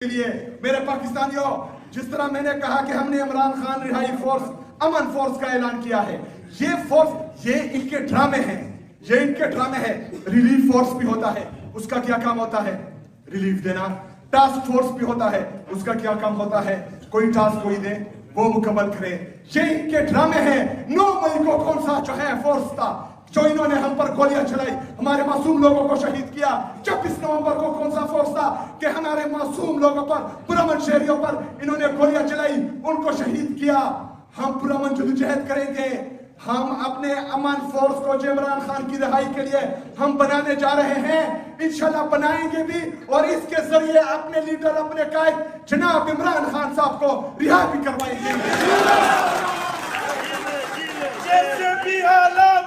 لیے میرے پاکستانیوں، جس طرح میں نے کہا کہ ہم نے عمران خان رہائی فورس، امن فورس کا اعلان کیا ہے. یہ فورس، یہ ان کے ڈرامے ہیں، یہ ان کے ڈرامے ہیں. ریلیف فورس بھی ہوتا ہے، اس کا کیا کام ہوتا ہے؟ ریلیف دینا. ٹاسک فورس بھی ہوتا ہے، اس کا کیا کام ہوتا ہے؟ کوئی ٹاسک کوئی دے وہ مکمل کرے. یہ ان کے ڈرامے ہیں. 9 مئی کو کون سا جو ہے فورس تھا جو انہوں نے ہم پر گولیاں چلائی، ہمارے معصوم لوگوں کو شہید کیا؟ 26 نومبر کو کون سا فورس تھا کہ ہمارے معصوم لوگوں پر، پرامن شہریوں پر انہوں نے گولیاں چلائی، ان کو شہید کیا؟ ہم پرامن جدوجہد کریں گے. ہم اپنے امن فورس کو جو عمران خان کی رہائی کے لیے ہم بنانے جا رہے ہیں، انشاءاللہ بنائیں گے بھی، اور اس کے ذریعے اپنے لیڈر، اپنے قائد جناب عمران خان صاحب کو رہا بھی کروائیں گے. جیسے بھی حالات